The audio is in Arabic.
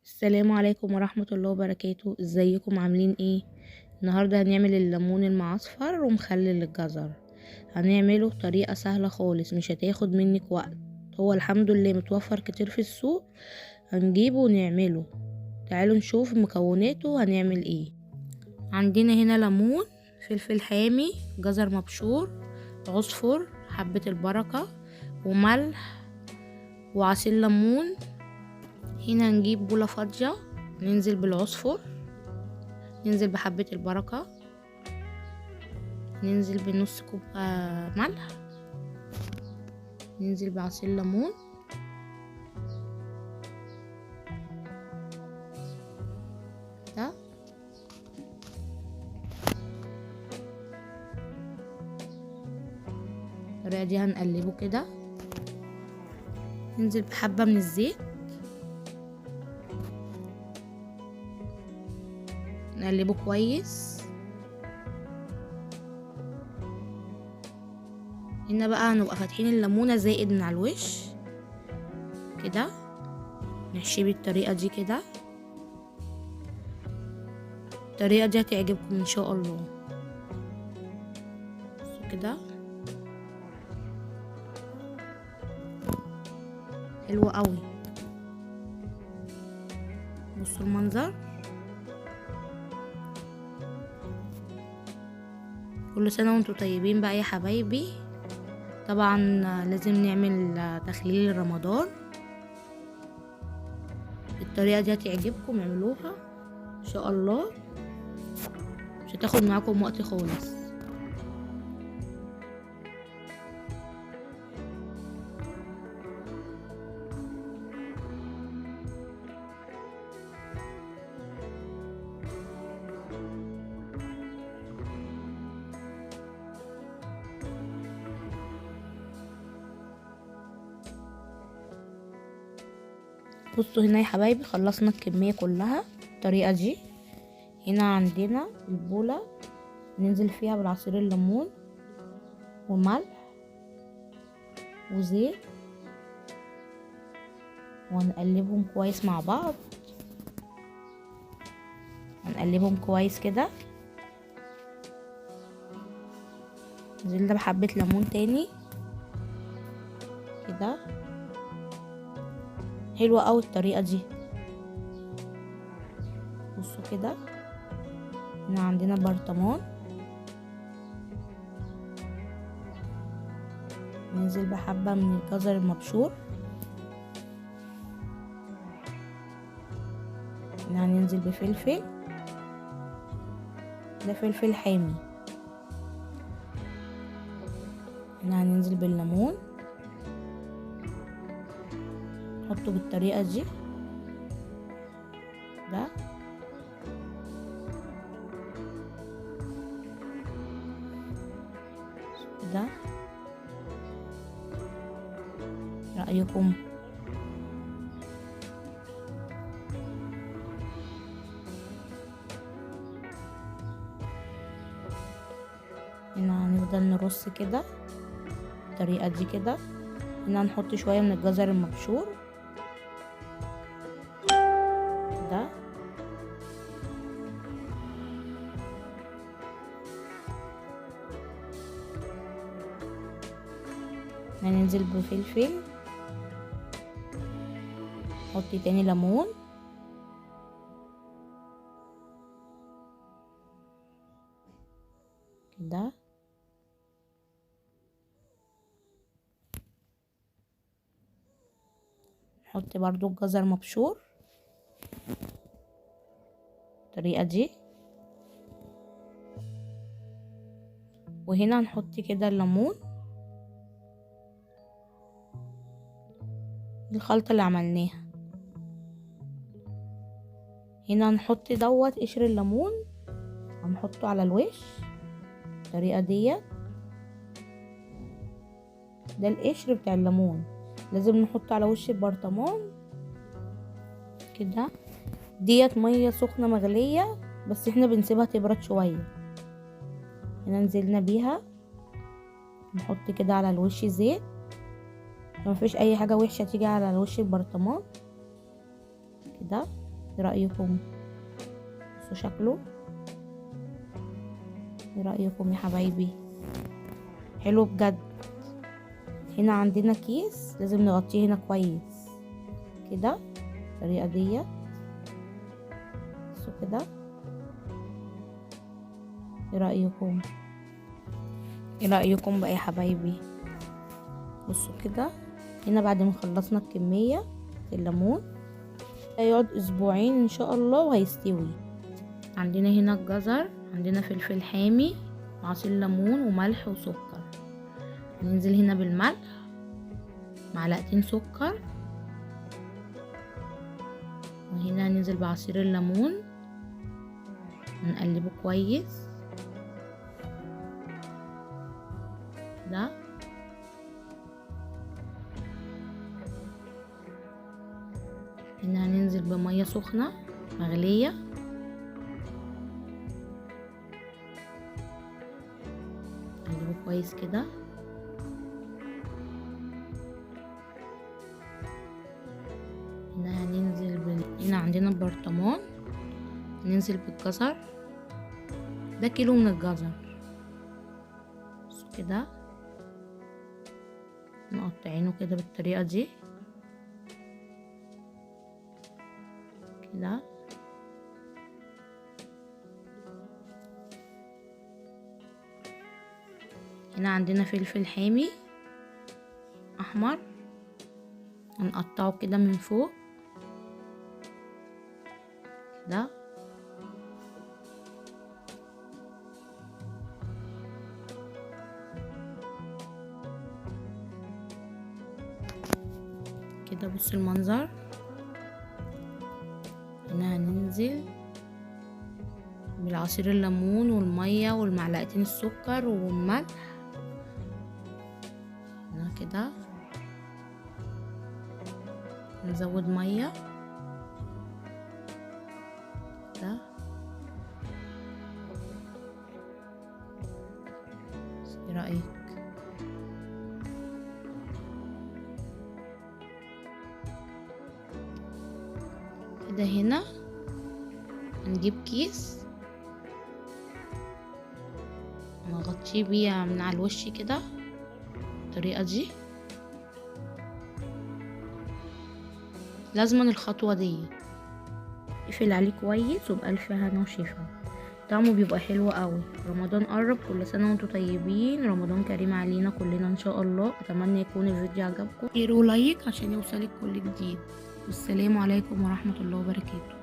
السلام عليكم ورحمة الله وبركاته. ازيكم عاملين ايه؟ النهاردة هنعمل الليمون المعصفر ومخلل الجزر. هنعمله بطريقة سهلة خالص، مش هتاخد منك وقت. هو الحمد لله متوفر كتير في السوق. هنجيبه ونعمله. تعالوا نشوف مكوناته هنعمل ايه. عندنا هنا ليمون، فلفل حامي، جزر مبشور، عصفر، حبة البركة، وملح، وعصير ليمون. هنا نجيب بولة فاضية، ننزل بالعصفر، ننزل بحبة البركة، ننزل بنص كوب ملح، ننزل بعصير ليمون، ده الطريقة دي هنقلبه كده. ننزل بحبة من الزيت، نقلبه كويس. هنا بقى هنبقى فاتحين الليمونة زائد من على الوش كده، نحشيه بالطريقة دي كده. الطريقة دي هتعجبكم ان شاء الله. بصوا كده، حلوة قوي. بصوا المنظر. كل سنة وانتم طيبين بقى يا حبايبي. طبعا لازم نعمل تخليل رمضان. الطريقة دي هتعجبكم، اعملوها ان شاء الله، مش هتاخد معاكم وقت خالص. بصوا هنا يا حبايبي، خلصنا الكمية كلها الطريقة دي. هنا عندنا البولة، ننزل فيها بالعصير الليمون وملح وزيت، ونقلبهم كويس مع بعض. هنقلبهم كويس كده. نزلنا بحبة ليمون تاني كده. حلوة اوي الطريقة دي. بصوا كده، هنا عندنا برطمان، ننزل بحبة من الجزر المبشور. هنا هننزل بفلفل، ده فلفل حامي. هنا هننزل بالليمون، نحطه بالطريقة دي ده. ده رأيكم؟ هنا هنفضل نرص كده بالطريقة دي كده. هنا هنحط شوية من الجزر المبشور ده. هننزل بفلفل، نحط تاني ليمون كده. نحط برضو الجزر مبشور الطريقة دي. وهنا هنحط كده الليمون، الخلطة اللي عملناها. هنا هنحط دوت قشر الليمون، هنحطه على الوش الطريقة ديت. ده القشر بتاع الليمون، لازم نحطه على وش البرطمان كده. ديت مية سخنة مغلية، بس احنا بنسيبها تبرد شوية. هنا نزلنا بيها، نحط كده على الوش زيت. مفيش اي حاجة وحشة تيجي على وش البرطمان كده. ايه رأيكم؟ بصوا شكله، ايه رأيكم يا حبايبي؟ حلو بجد. هنا عندنا كيس لازم نغطيه هنا كويس كده بالطريقة ديت. بصوا كده، ايه رأيكم؟ ايه رأيكم بقى يا حبايبي؟ بصوا كده. هنا بعد ما خلصنا الكمية الليمون هيقعد اسبوعين ان شاء الله وهيستوي. عندنا هنا الجزر، عندنا فلفل حامي وعصير ليمون وملح وسكر. هننزل هنا بالملح، معلقتين سكر، وهنا هننزل بعصير الليمون ونقلبه كويس ده. هنا هننزل بمية سخنة مغلية، نقلبه كويس كده. هنا هننزل هنا عندنا برطمان، هننزل بالجزر، ده كيلو من الجزر. بصوا كده، مقطعينه كده بالطريقة دي كده. هنا عندنا فلفل حامي احمر، هنقطعه كده من فوق كده. كده بص المنظر. هنا هننزل بالعصير الليمون والمية والمعلقتين السكر والملح هنا كده. نزود مية كده. ايه رأيك؟ كده هنا هنجيب كيس نغطيه بيه من على الوش كده بالطريقة دي. لازما الخطوة دي اقفل عليه كويس وبألف هنا وشفا. طعمه بيبقى حلو قوي. رمضان قرب، كل سنة وانتم طيبين، رمضان كريم علينا كلنا ان شاء الله. اتمنى يكون الفيديو عجبكم، شير ولايك عشان يوصلك كل جديد. والسلام عليكم ورحمة الله وبركاته.